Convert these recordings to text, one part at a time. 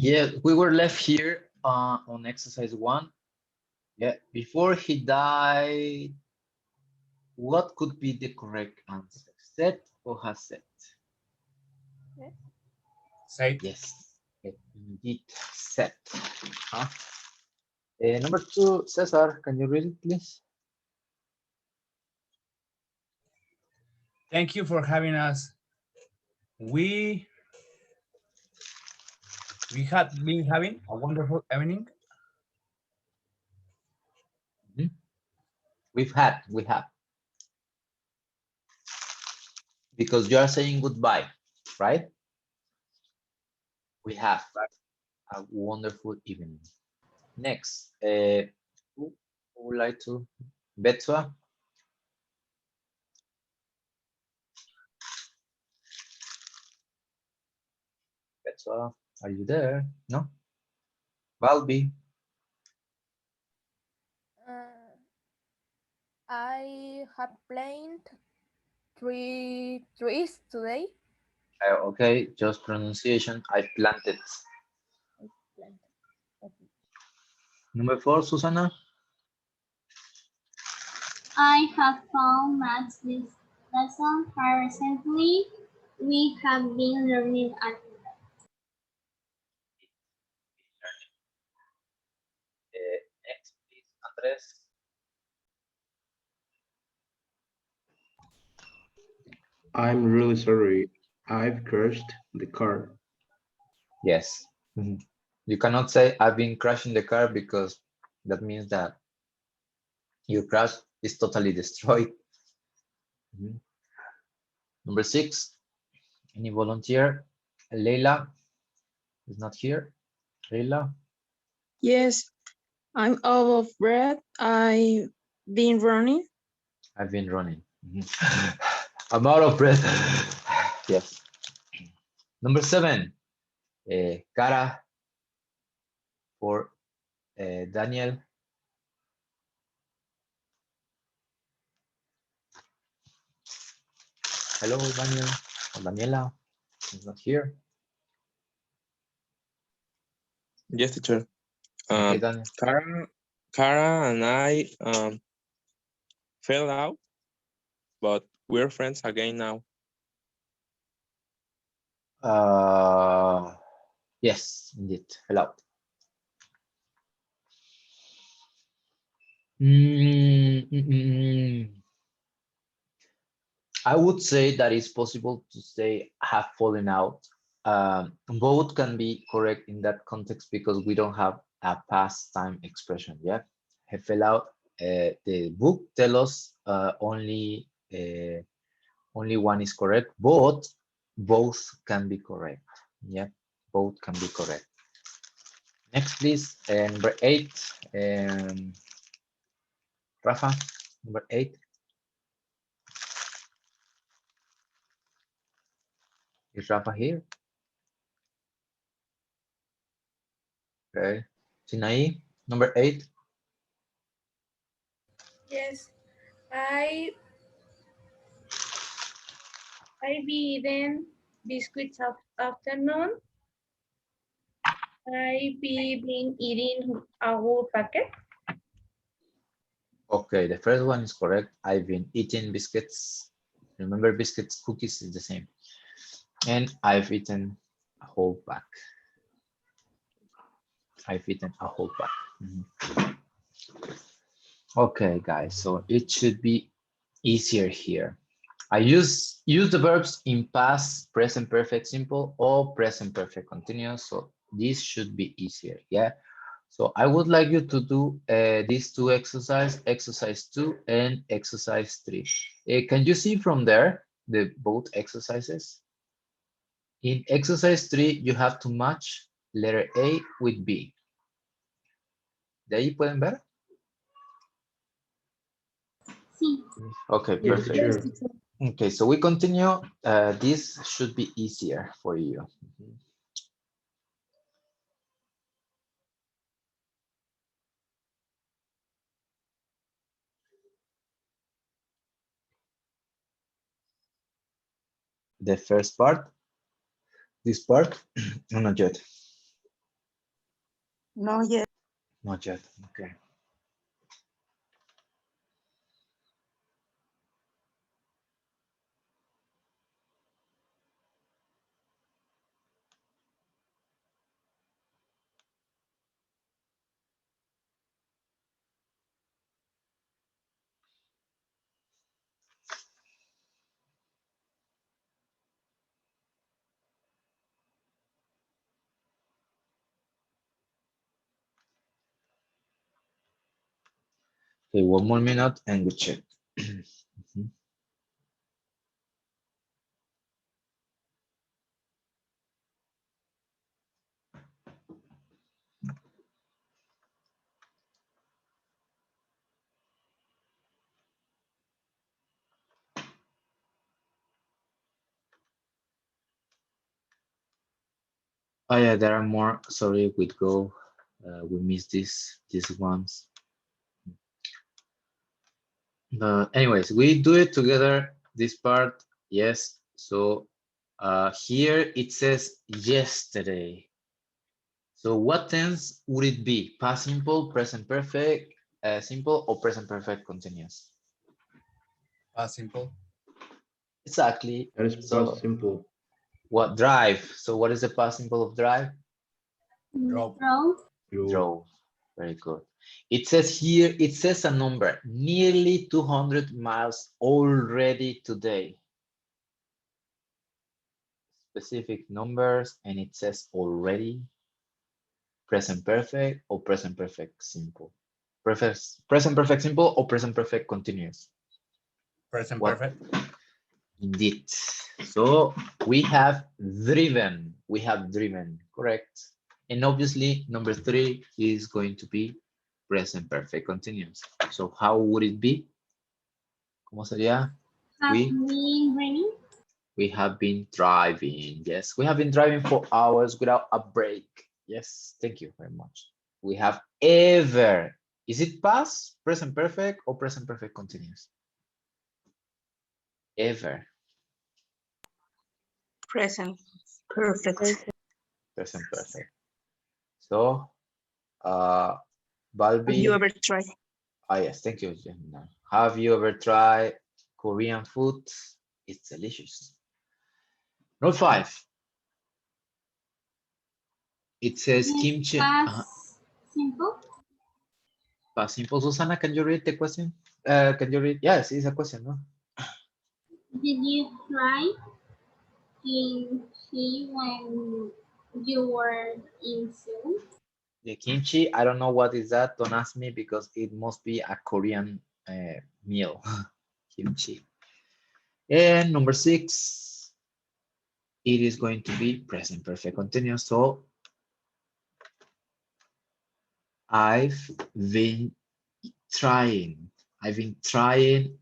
Yeah, we were left here on exercise 1. Yeah, before he died, what could be the correct answer? Set or has set? Say Yes, indeed, set. Huh? Number 2, Cesar, can you read it, please? thank you for having us. We have been having a wonderful evening. Mhm. We have, because you are saying goodbye, right? We have a wonderful evening. Next, who would like to? Betsua? Betsua, are you there? No? Valby? Uh, I have planted 3 trees today. Okay, just pronunciation. I planted. I planted. Okay. Number 4, Susana? I have found maths this lesson very recently. We have been learning at Next, please, Andres. I'm really sorry. I've crashed the car. Yes. Mhm. You cannot say I've been crashing the car because that means that your crash is totally destroyed. Mhm. Number 6, any volunteer? Leila is not here. Leila? Yes, I'm out of breath. I've been running. I've been running. Mhm. I'm out of breath. Yes. Number 7, Cara for Daniel. Hello, Daniel. Or Daniela is not here. Yes, teacher. Okay, Um, Daniel. Kara and I fell out, but we're friends again now. Yes, indeed. Hello. I would say that it's possible to say have fallen out. Both can be correct in that context because we don't have a past time expression. Yeah, have fell out. The book tell us only one is correct, but both can be correct. Yeah, both can be correct. Next, please. Number 8. Rafa, number 8. Is Rafa here? Okay. Sinai, number 8. Yes, I be eating biscuits of afternoon. I be been eating a whole packet. Okay, the first one is correct. I've been eating biscuits. Remember, biscuits, cookies is the same. And I've eaten a whole pack. I've eaten a whole pack. Mhm. Okay, guys, so it should be easier here. I use the verbs in past, present perfect simple, or present perfect continuous. So this should be easier. Yeah. So I would like you to do these two exercises, exercise 2 and exercise 3. Can you see from there the both exercises? In exercise 3, you have to match letter A with B. ¿De ahí pueden ver? sí. Okay, Yes, perfect. Yes, teacher. teacher. Okay, so we continue. This should be easier for you. Mhm. The first part, this part, no, not yet. No yet. Not yet. Okay. Okay, one more minute and we check. Mhm. Oh yeah, there are more. Sorry, we go. We missed these ones. But anyways, we do it together. This part, yes. So here it says yesterday. So what tense would it be? Past simple, present perfect, simple, or present perfect continuous? Past simple. Exactly. That is So past simple. what drive? So what is the past simple of drive? Drove. Drove. Drove. Very good. It says here, it says a number, nearly 200 miles already today. Specific numbers, and it says already. Present perfect or present perfect simple? Present perfect simple or present perfect continuous? Present What? perfect. Indeed. So we have driven. We have driven, correct. And obviously, number 3 is going to be present perfect continuous. So how would it be? ¿Cómo sería? Have We been raining. We have been driving. Yes, we have been driving for hours without a break. Yes, thank you very much. We have ever. Is it past, present perfect, or present perfect continuous? Ever. Present. Perfect. Present perfect. So, Have Balbi. you ever tried? Ah, yes, thank you, Gemina. Have you ever tried Korean food? It's delicious. Note 5. It says kimchi. Past simple. Past simple. Susana, can you read the question? Can you read? Yes, it's a question, no? Did you try kimchi when you were in Seoul? The kimchi, I don't know what is that. Don't ask me because it must be a Korean meal. Kimchi. And number 6, it is going to be present perfect continuous. So I've been trying. I've been trying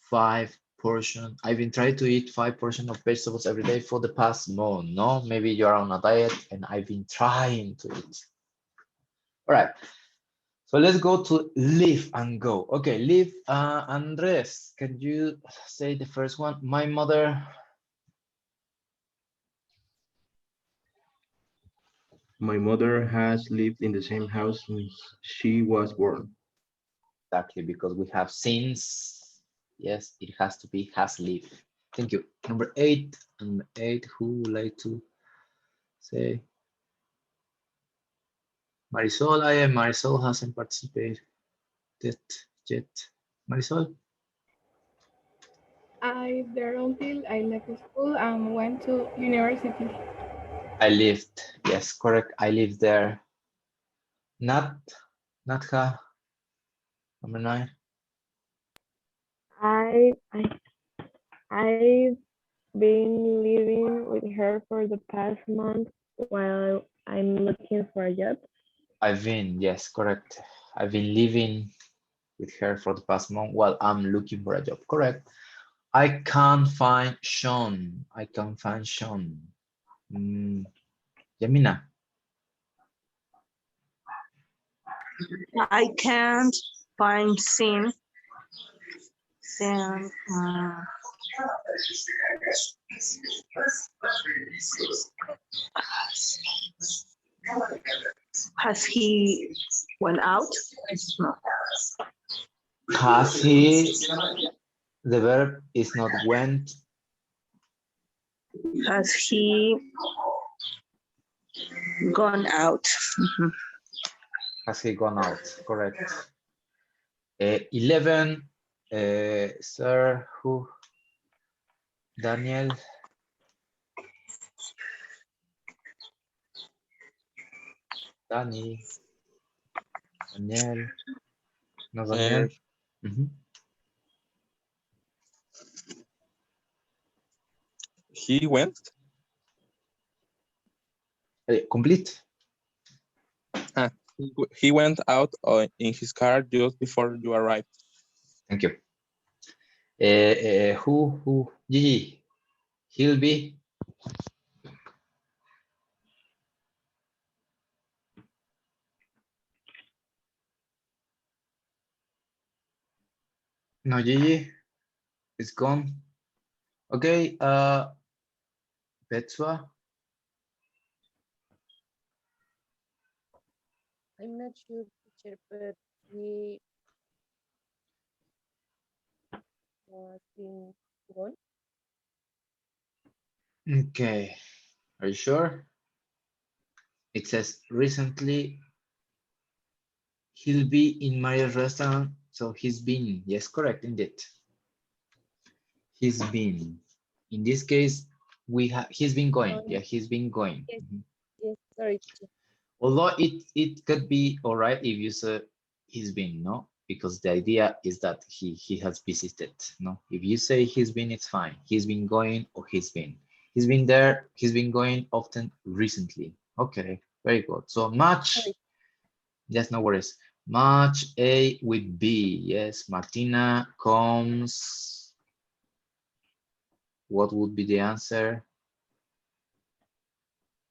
5 portion. I've been trying to eat 5 portions of vegetables every day for the past month. No, maybe you're on a diet and I've been trying to eat. All right. So let's go to live and go. Okay, live. Andres, can you say the first one? My mother. My mother has lived in the same house since she was born. Exactly, because we have since. Yes, it has to be has lived. Thank you. Number 8. Number 8. Who would like to say? Marisol. Marisol hasn't participated yet. Marisol. I there until I left school and went to university. I lived. Yes, correct. I lived there. Natha. Number 9. I've been living with her for the past month while I'm looking for a job. I've been, yes, correct. I've been living with her for the past month while I'm looking for a job. Correct. I can't find Sean. I can't find Sean. Yamina. I can't find Sin. Then Has he went out? No. Has he, the verb is not went. Has he gone out? Mhm. Has he gone out? Correct. 11, sir, who? Daniel. Daniel. No, Daniel. He went. Complete. He went out in his car just before you arrived. Thank you. Who? Gigi. He'll be. No, Gigi. It's gone. Okay. Betsua. I'm not sure, teacher, but he was in gone. Okay. Are you sure? It says recently he'll be in Mario's restaurant. So he's been. Yes, correct, indeed. He's been. In this case, he's been going. Yeah, he's been going. Yes. Yes, sorry, teacher. Although it could be all right if you say he's been, no? Because the idea is that he has visited, no? If you say he's been, it's fine. He's been going or he's been. He's been there, he's been going often recently. Okay, very good. So match, yes, no worries. Match A with B, yes. Martina comes. What would be the answer?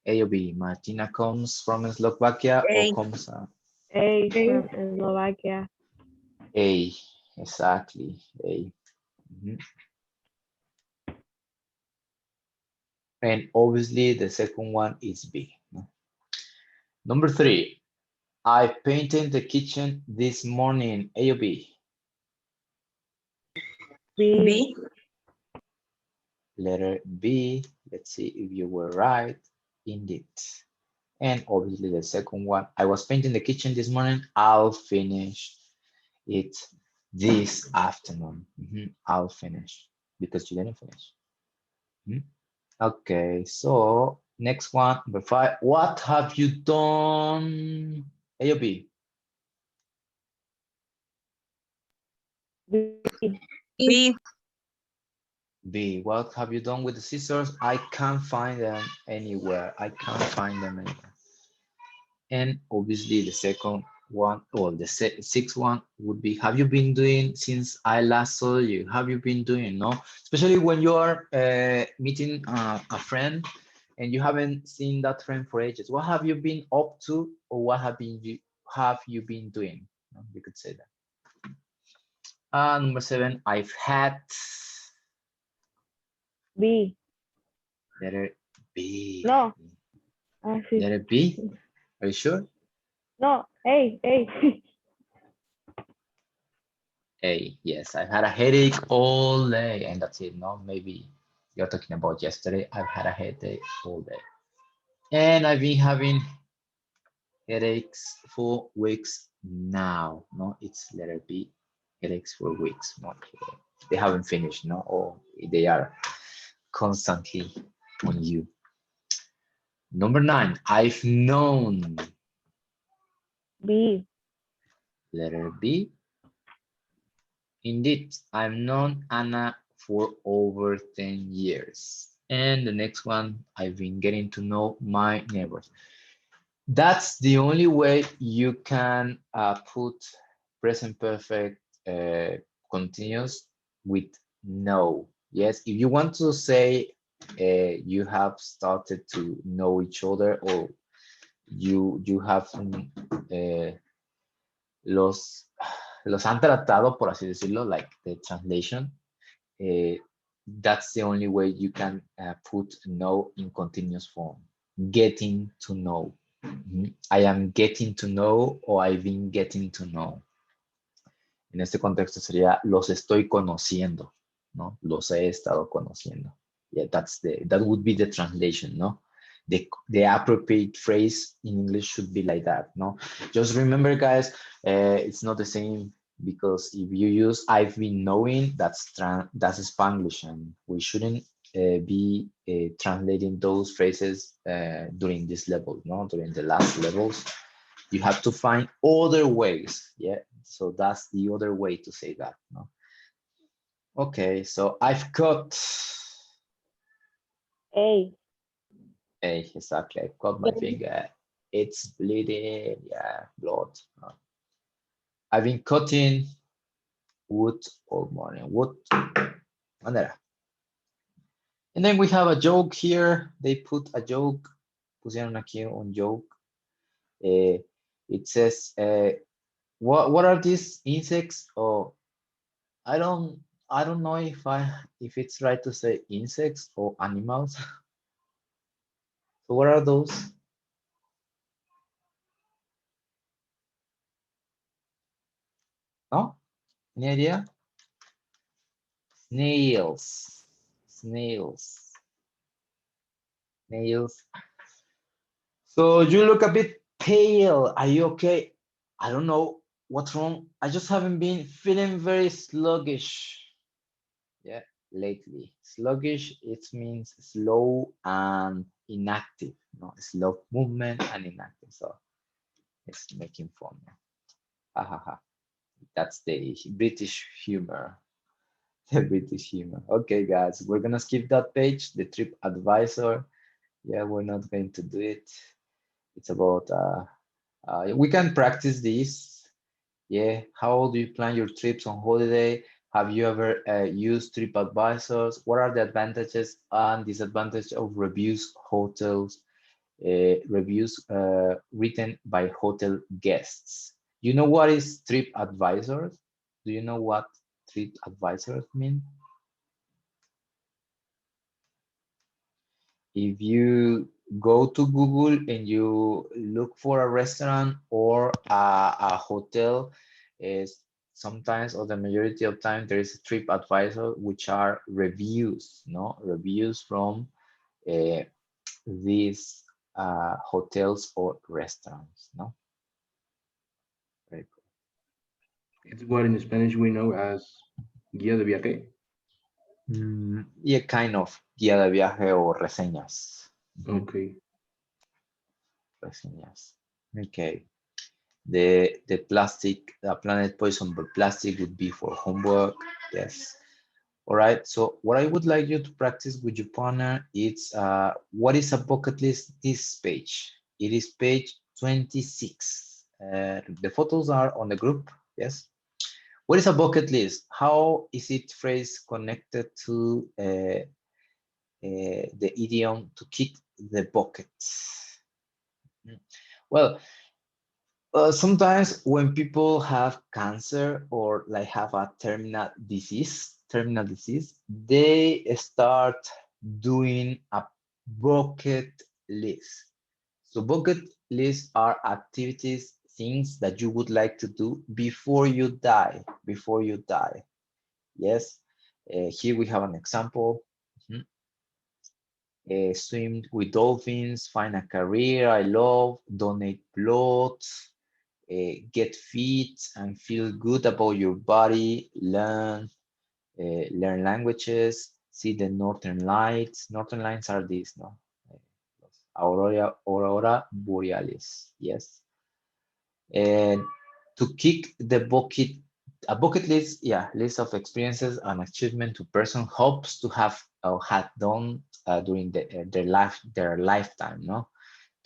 A or B? Martina comes from Slovakia or comes A from Slovakia. A, exactly, A. And obviously the second one is B. Number 3, I painted the kitchen this morning, A or B? B. Letter B, let's see if you were right, indeed. And obviously the second one, I was painting the kitchen this morning, I'll finish it this afternoon. I'll finish, because you didn't finish. Okay, so next one, number 5. What have you done? A or B? B. B. What have you done with the scissors? I can't find them anywhere. I can't find them anywhere. And obviously the second one, or the sixth one would be, have you been doing since I last saw you? Have you been doing, no? Especially when you are meeting a friend and you haven't seen that friend for ages. What have you been up to, or what have you been doing? You could say that. Number 7, I've had. B. Letter B. No. Letter B? Are you sure? No, A. A, yes. I've had a headache all day, and that's it. No, maybe you're talking about yesterday. I've had a headache all day. And I've been having headaches for weeks now. No, it's letter B. Headaches for weeks. No, they haven't finished, no, or they are constantly on you. Number 9, I've known. B. Letter B. Indeed, I've known Anna for over 10 years. And the next one, I've been getting to know my neighbors. That's the only way you can put present perfect continuous with no. Yes, if you want to say you have started to know each other, or you have los han tratado, por así decirlo, like the translation, that's the only way you can put know in continuous form. Getting to know. I am getting to know o I've been getting to know. En este contexto sería los estoy conociendo, ¿no? Los he estado conociendo. Yeah, that would be the translation, no? The appropriate phrase in English should be like that, no? Just remember, guys, it's not the same because if you use I've been knowing, that's Spanglish, and we shouldn't be translating those phrases during this level, no? During the last levels. You have to find other ways, yeah? So that's the other way to say that, no? Okay, so I've got A. exactly, I've got my finger. It's bleeding, yeah, blood. I've been cutting wood all morning. Wood. And then we have a joke here. They put a joke. Pusieron aquí un joke. It says, what are these insects? Oh, I don't know if it's right to say insects or animals. So what are those? No? Any idea? Snails. Snails. Snails. So you look a bit pale. Are you okay? I don't know what's wrong. I just haven't been feeling very sluggish. Yeah, lately. Sluggish, it means slow and inactive. No, slow movement and inactive. So it's making fun. Ha ha ha. That's the British humor. The British humor. Okay, guys, we're gonna skip that page. The trip advisor. Yeah, we're not going to do it. It's about we can practice this. Yeah, how do you plan your trips on holiday? Have you ever used TripAdvisors? What are the advantages and disadvantages of reviews written by hotel guests? You know what is TripAdvisors? Do you know what TripAdvisors mean? If you go to Google and you look for a restaurant or a hotel, is sometimes or the majority of time there is a TripAdvisor, which are reviews, no? Reviews from these hotels or restaurants, no? Very cool. It's what in Spanish we know as guía de viaje. Yeah, kind of guía de viaje o reseñas. Okay. Reseñas. Okay. The plastic, the Planet Poison but plastic would be for homework. Yes. All right. So what I would like you to practice with your partner is what is a bucket list? This page. It is page 26. The photos are on the group. Yes. What is a bucket list? How is it phrase connected to the idiom to kick the bucket? Well, sometimes when people have cancer or like have a terminal disease, they start doing a bucket list. So bucket lists are activities, things that you would like to do before you die, Yes, here we have an example. Swim with dolphins, find a career I love, donate blood, get fit and feel good about your body, learn languages, see the northern lights. Northern lights are these, no? Aurora borealis, yes. And to kick the bucket, a bucket list, yeah, list of experiences and achievement to person hopes to have or had done during their lifetime, no?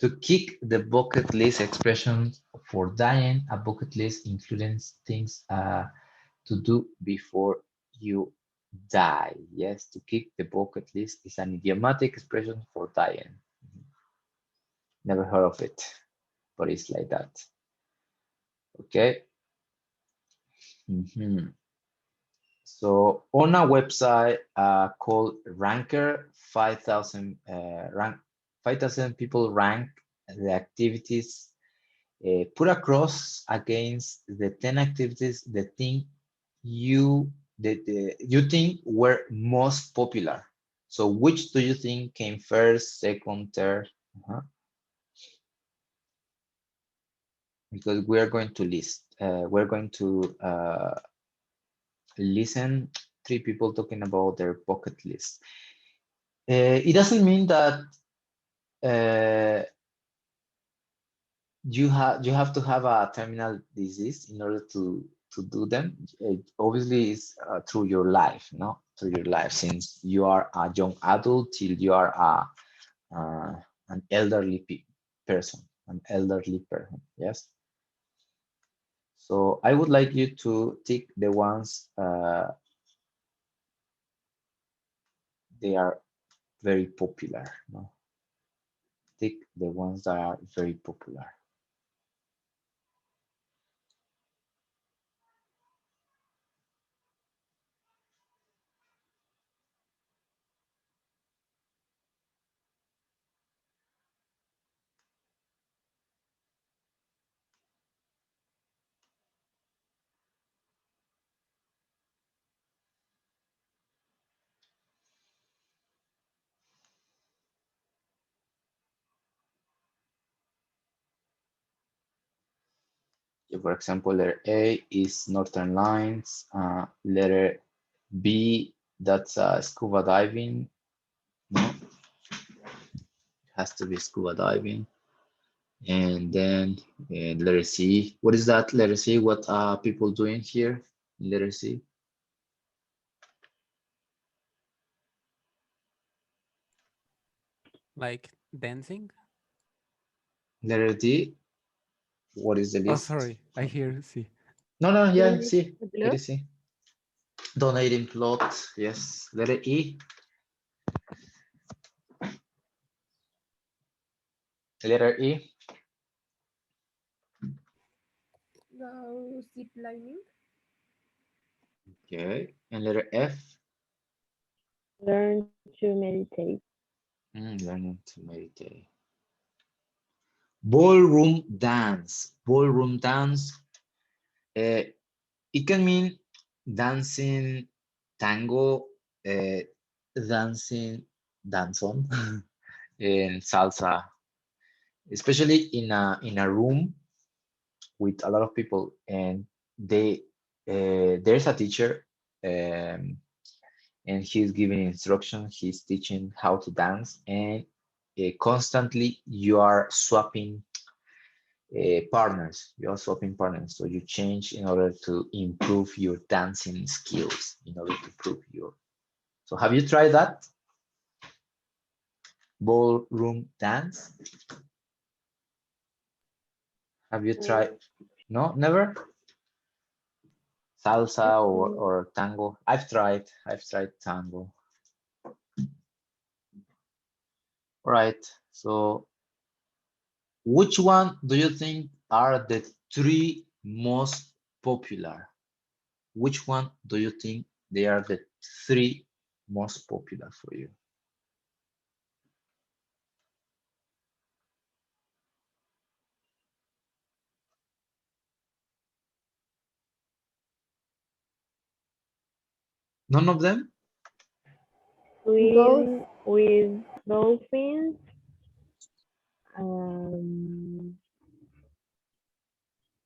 To kick the bucket list expression for dying, a bucket list includes things to do before you die. Yes, to kick the bucket list is an idiomatic expression for dying. Never heard of it, but it's like that. Okay. So on a website called Ranker, 5,000 people rank the activities, put a cross against the 10 activities that you think were most popular. So which do you think came first, second, third? Because we are going to list, we're going to listen 3 people talking about their bucket list. It doesn't mean that you have to have a terminal disease in order to do them. It obviously is through your life, no, through your life, since you are a young adult till you are an elderly person, yes. So I would like you to tick the ones they are very popular, no? Tick the ones that are very popular. For example, letter A is Northern Lines. Letter B, that's scuba diving. No, it has to be scuba diving. And then letter C. What is that? Letter C. What are people doing here? Letter C. Like dancing? Letter D. What is the Oh, list? sorry, I hear C. No, yeah, Letter C. blue. It is C. Donating plot. Yes. Letter E. Letter E. Go zip lining. Okay. And letter F. Learn to meditate. Learning to meditate. Ballroom dance. Ballroom dance. It can mean dancing tango, dancing danzón, and salsa, especially in a room with a lot of people, and there's a teacher, and he's giving instruction. He's teaching how to dance, and constantly you are swapping partners. You are swapping partners, so you change in order to improve your dancing skills, in order to prove your. So have you tried that? Ballroom dance? Have you tried? No, never? Salsa or tango? I've tried tango. All right, so which one do you think are the 3 most popular? Which one do you think they are the 3 most popular for you? None of them? Swim with dolphins.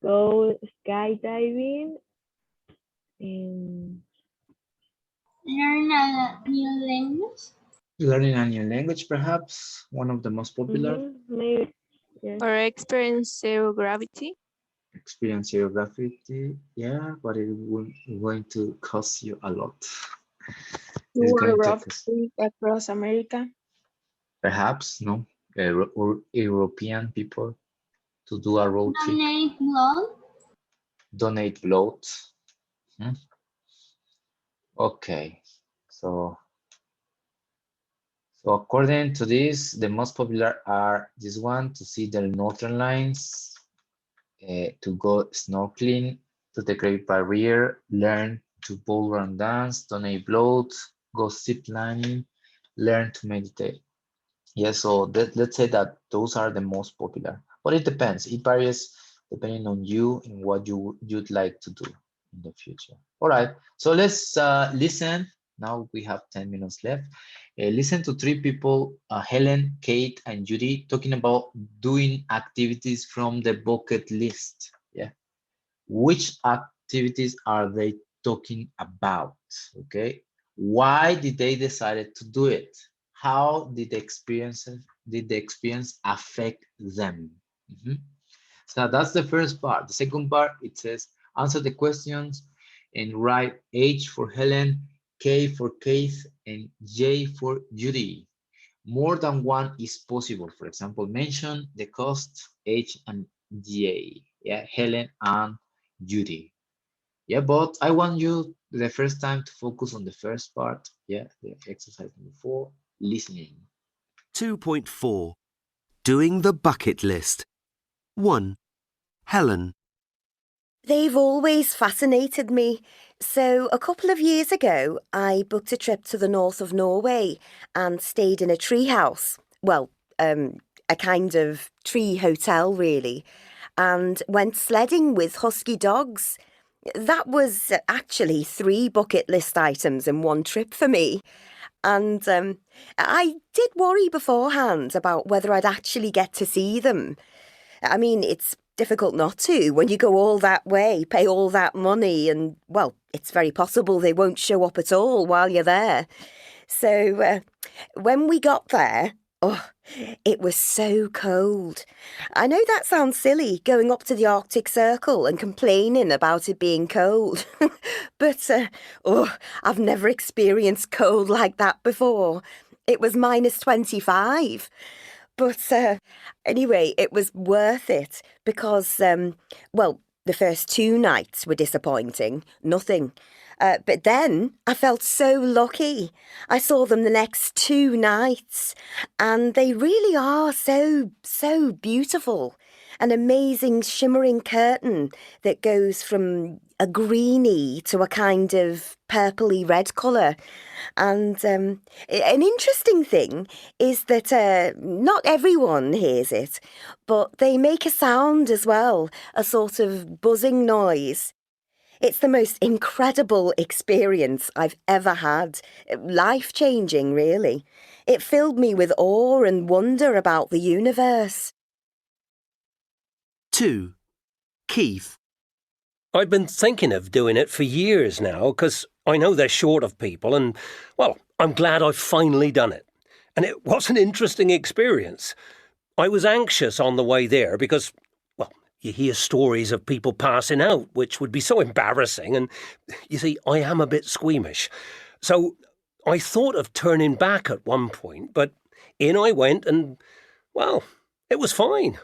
Go skydiving. And Learn a new language. Learning a new language, perhaps one of the most popular. maybe, yeah. Or experience zero gravity. Experience zero gravity, yeah, but it will going to cost you a lot. It's going to cost, Across America. perhaps, no, or European people to do a road trip. Donate blood. Donate blood. Okay, so according to this, the most popular are this one, to see the northern lines, to go snorkeling, to the Great Barrier, learn to ballroom dance, donate blood, go zip lining, learn to meditate. Yeah, so let's say that those are the most popular, but it depends. It varies depending on you and what you'd like to do in the future. All right, so let's listen. Now we have 10 minutes left. Listen to three people, Helen, Kate, and Judy, talking about doing activities from the bucket list. Yeah, which activities are they talking about? Okay, why did they decide to do it? How did the experience affect them? Mhm. So that's the first part. The second part, it says answer the questions and write H for Helen, K for Keith, and J for Judy. More than one is possible. For example, mention the cost H and J. Yeah, Helen and Judy. Yeah, but I want you the first time to focus on the first part. Yeah, the exercise number 4, listening. 2.4 Doing the bucket list. 1. Helen. They've always fascinated me. So a couple of years ago, I booked a trip to the north of Norway and stayed in a tree house. Well, a kind of tree hotel, really, and went sledding with husky dogs. That was actually 3 bucket list items in one trip for me. And I did worry beforehand about whether I'd actually get to see them. I mean, it's difficult not to when you go all that way, pay all that money, and, well, it's very possible they won't show up at all while you're there. So when we got there, it was so cold. I know that sounds silly, going up to the Arctic Circle and complaining about it being cold. But, I've never experienced cold like that before. It was -25. But anyway, it was worth it because, well, the first 2 nights were disappointing, nothing. But then I felt so lucky. I saw them the next 2 nights, and they really are so beautiful. An amazing shimmering curtain that goes from a greeny to a kind of purpley red colour. And an interesting thing is that not everyone hears it, but they make a sound as well, a sort of buzzing noise. It's the most incredible experience I've ever had. Life-changing, really. It filled me with awe and wonder about the universe. 2. Keith. I've been thinking of doing it for years now because I know they're short of people and, well, I'm glad I've finally done it. And it was an interesting experience. I was anxious on the way there because, well, you hear stories of people passing out, which would be so embarrassing. And you see, I am a bit squeamish. So I thought of turning back at one point, but in I went and, well, it was fine.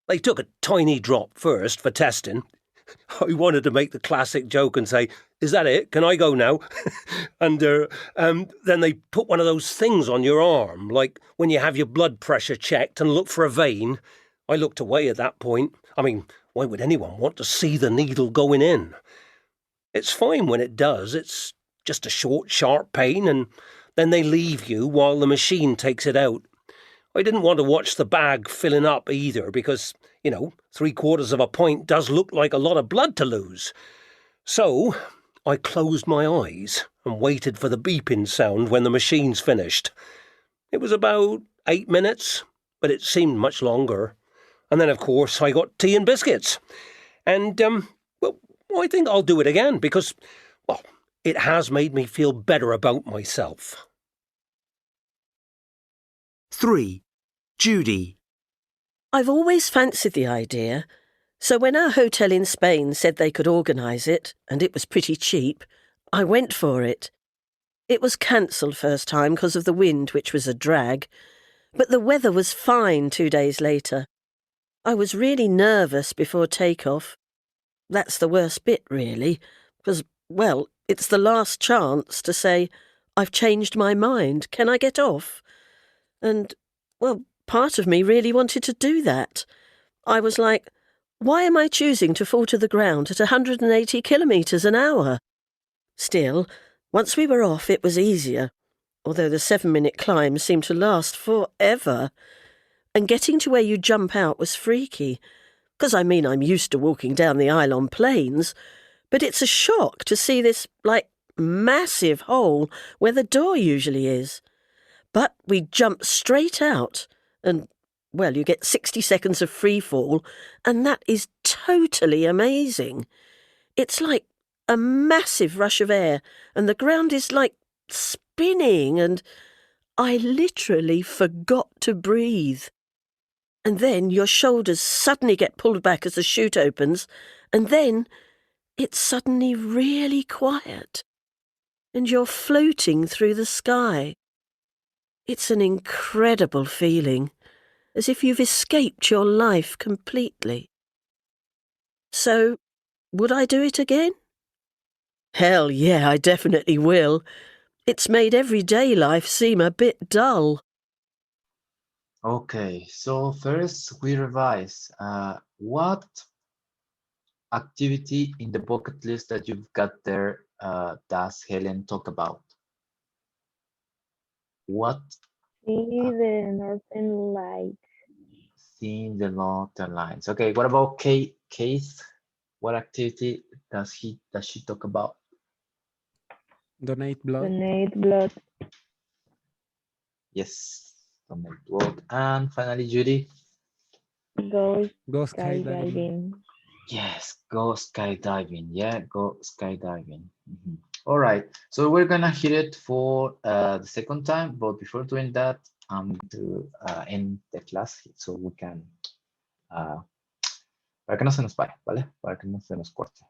They took a tiny drop first for testing. I wanted to make the classic joke and say, "Is that it? Can I go now?" And then they put one of those things on your arm, like when you have your blood pressure checked and look for a vein. I looked away at that point. I mean, why would anyone want to see the needle going in? It's fine when it does. It's just a short, sharp pain, and then they leave you while the machine takes it out. I didn't want to watch the bag filling up either because, 3/4 of a pint does look like a lot of blood to lose. So I closed my eyes and waited for the beeping sound when the machine's finished. It was about 8 minutes, but it seemed much longer. And then, of course, I got tea and biscuits. And, well, I think I'll do it again because, well, it has made me feel better about myself. 3. Judy. I've always fancied the idea, so when our hotel in Spain said they could organise it, and it was pretty cheap, I went for it. It was cancelled first time because of the wind, which was a drag, but the weather was fine 2 days later. I was really nervous before takeoff. That's the worst bit, really, because, well, it's the last chance to say, "I've changed my mind, can I get off?" And, well, part of me really wanted to do that. I was like, why am I choosing to fall to the ground at 180 kilometres an hour? Still, once we were off, it was easier. although the 7-minute climb seemed to last forever. And getting to where you jump out was freaky. Because I mean, I'm used to walking down the aisle on planes, but it's a shock to see this, like, massive hole where the door usually is. But we jump straight out and, well, you get 60 seconds of free fall, and that is totally amazing. It's like a massive rush of air, and the ground is like spinning, and I literally forgot to breathe. And then your shoulders suddenly get pulled back as the chute opens, and then it's suddenly really quiet, and you're floating through the sky. It's an incredible feeling, as if you've escaped your life completely. So, would I do it again? Hell yeah, I definitely will. It's made everyday life seem a bit dull. Okay, so first we revise. What activity in the bucket list that you've got there does Helen talk about? What? See the northern lights. Seeing the northern lines. Okay, what about Keith? What activity does she talk about? Donate blood. Donate blood. Yes, donate blood. And finally, Judy. Go Go skydiving. skydiving. Yes, go skydiving. Yeah, go skydiving. All right, so we're gonna hit it for the second time, but before doing that, I'm going to end the class so we can para que no se nos vaya, ¿vale? Para que no se nos corte.